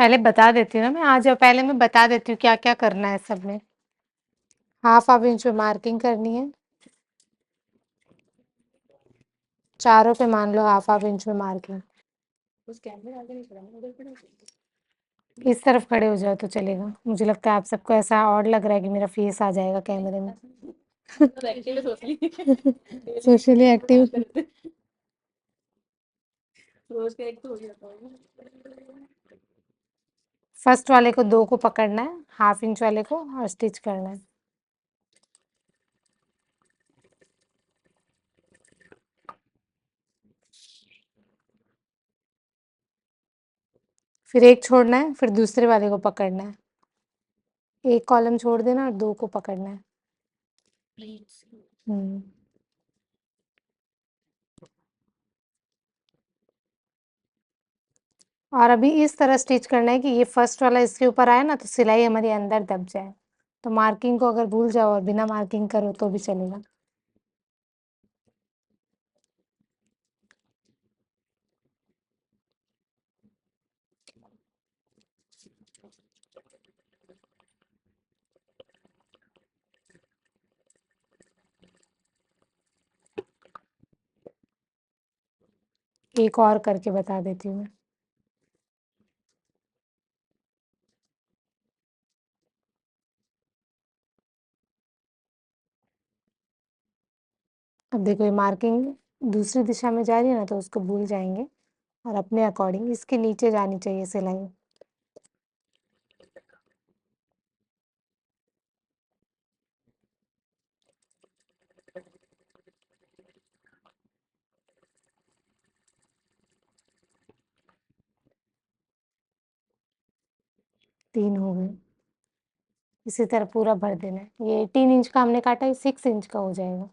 पहले बता देती हूँ ना मैं, आ जाओ, पहले मैं बता देती हूँ क्या क्या करना है सब में। हाफ इंच पे मार्किंग करनी है, चारों पे मान लो हाफ इंच में मार्किंग। उस कैमरे आगे नहीं खड़ा, उधर खड़े हो। इस तरफ खड़े हो जाओ तो चलेगा। मुझे लगता है आप सबको ऐसा ऑड लग रहा है कि मेरा फेस आ जाएगा कैमरे में। Socially active. रोज का एक तो हो जाता है। फर्स्ट वाले को 2 को पकड़ना है, हाफ इंच वाले को, और स्टिच करना है। फिर एक छोड़ना है, फिर दूसरे वाले को पकड़ना है। एक कॉलम छोड़ देना और 2 को पकड़ना है। हम्म। और अभी इस तरह स्टिच करना है कि ये फर्स्ट वाला इसके ऊपर आए ना तो सिलाई हमारी अंदर दब जाए। तो मार्किंग को अगर भूल जाओ और बिना मार्किंग करो तो भी चलेगा। एक और करके बता देती हूँ मैं। अब देखो ये मार्किंग दूसरी दिशा में जा रही है ना तो उसको भूल जाएंगे और अपने अकॉर्डिंग इसके नीचे जानी चाहिए सिलाई। तीन हो गए। इसी तरह पूरा भर देना है। ये 18 इंच का हमने काटा, ये 6 इंच का हो जाएगा।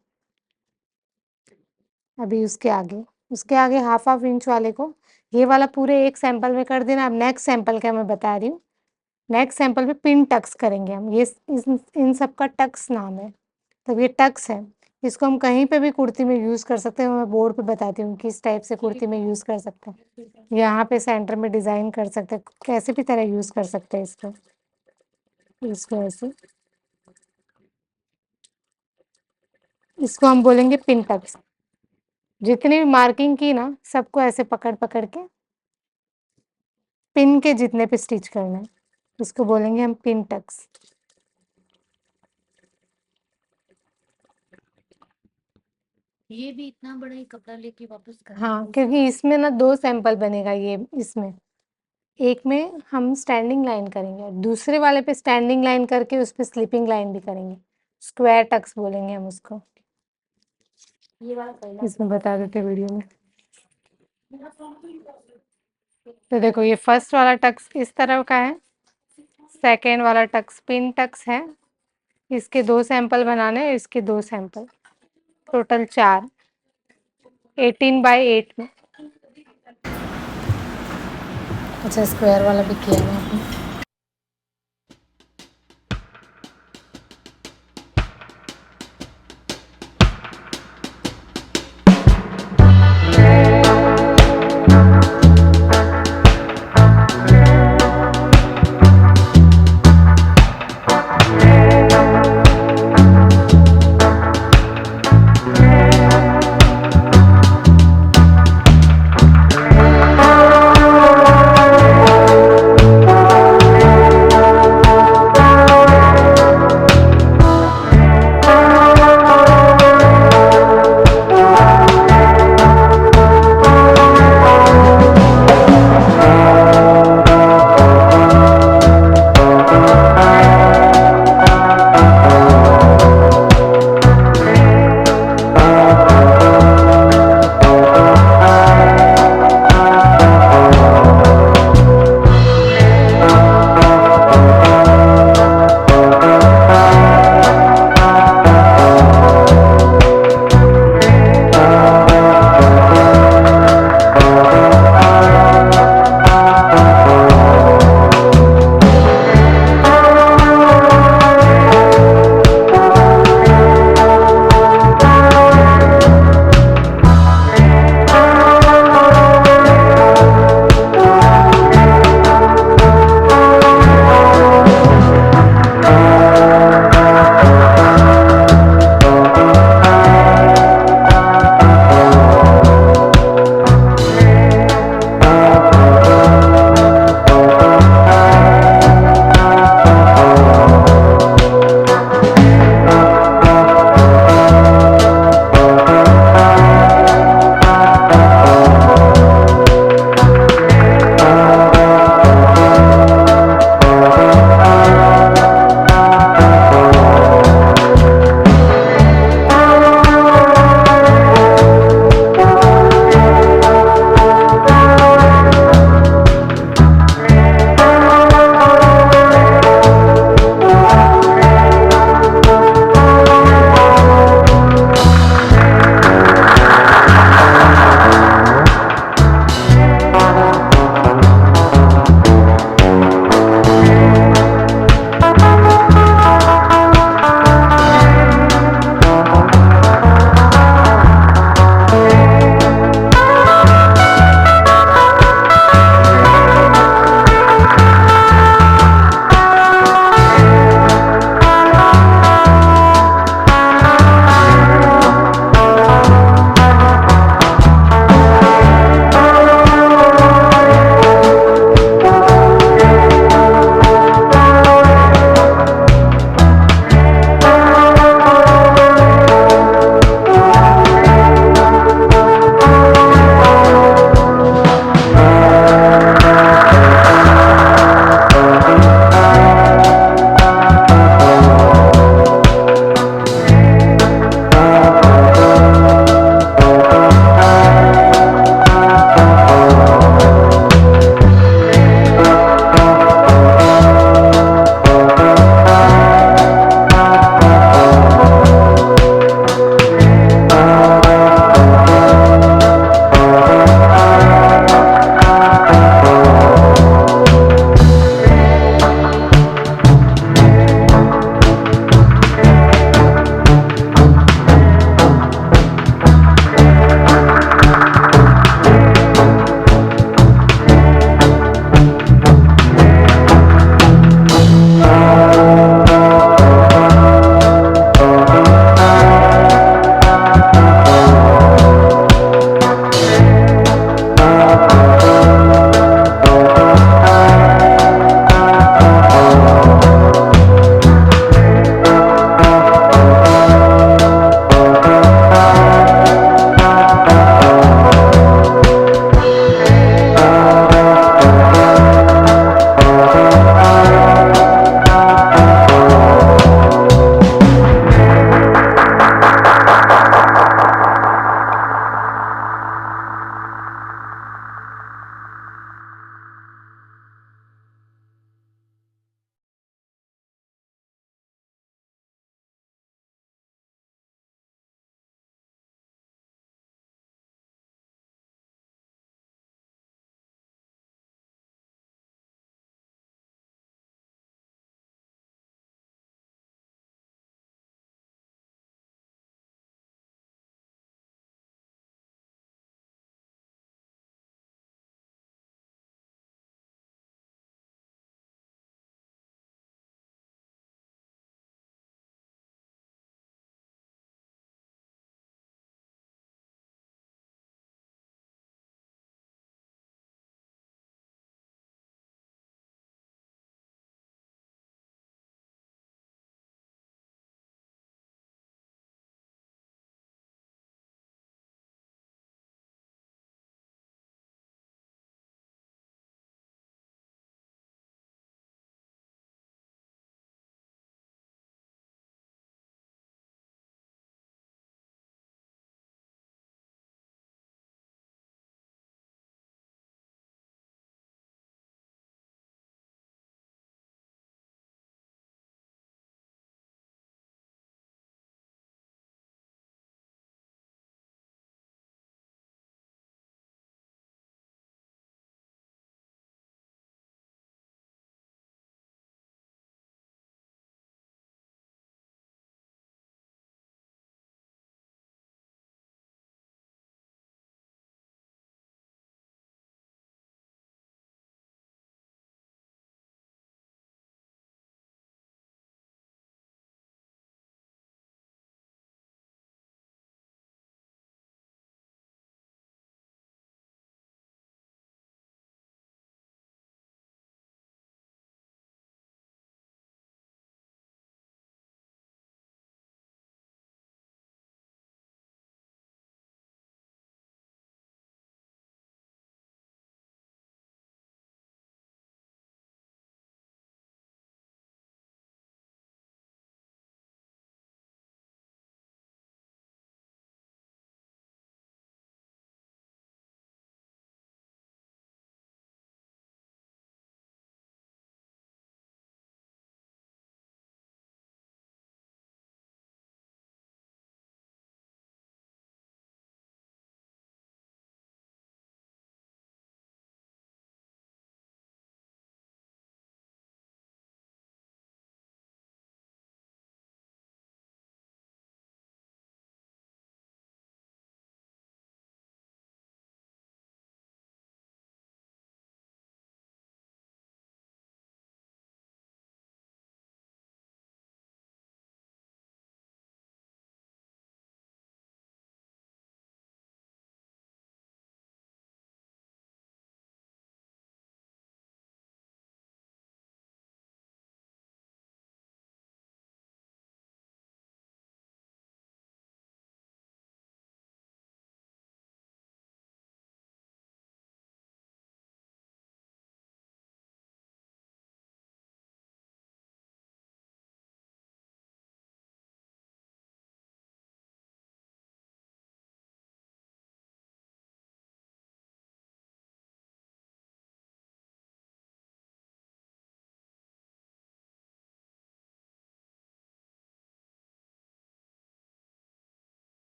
अभी उसके आगे हाफ इंच वाले को, ये वाला पूरे एक सैंपल में कर देना। अब नेक्स्ट सैंपल का मैं बता रही हूँ। नेक्स्ट सैंपल में पिन टक्स करेंगे हम। ये इन सब का टक्स नाम है। तब ये टक्स है, इसको हम कहीं पे भी कुर्ती में यूज़ कर सकते हैं। मैं बोर्ड पे बताती हूँ किस टाइप से कुर्ती में यूज़ कर सकते हैं। यहाँ पे सेंटर में डिज़ाइन कर सकते हैं, कैसे भी तरह यूज़ कर सकते हैं इसको। इसको ऐसे, इसको हम बोलेंगे पिन टक्स। जितनी भी मार्किंग की ना सबको ऐसे पकड़ पकड़ के पिन के जितने पे स्टिच करना है, इसको बोलेंगे हम पिन टक्स। ये भी इतना बड़ा ही कपड़ा लेके वापस कर। हाँ, क्योंकि इसमें ना 2 सैंपल बनेगा। ये इसमें एक में हम स्टैंडिंग लाइन करेंगे और दूसरे वाले पे स्टैंडिंग लाइन करके उस पे स्लिपिंग लाइन भी करेंगे। स्क्वायर टक्स बोलेंगे हम उसको। ये वाला पहला इसमें बता देते वीडियो में। तो देखो ये फर्स्ट वाला टक्स इस तरह का है, सेकेंड वाला टक्स पिन टक्स है। इसके 2 सैंपल बनाने हैं, इसके 2 सैंपल, टोटल 4, 18 बाय 8 में। अच्छा, स्क्वायर वाला भी किया है आपने।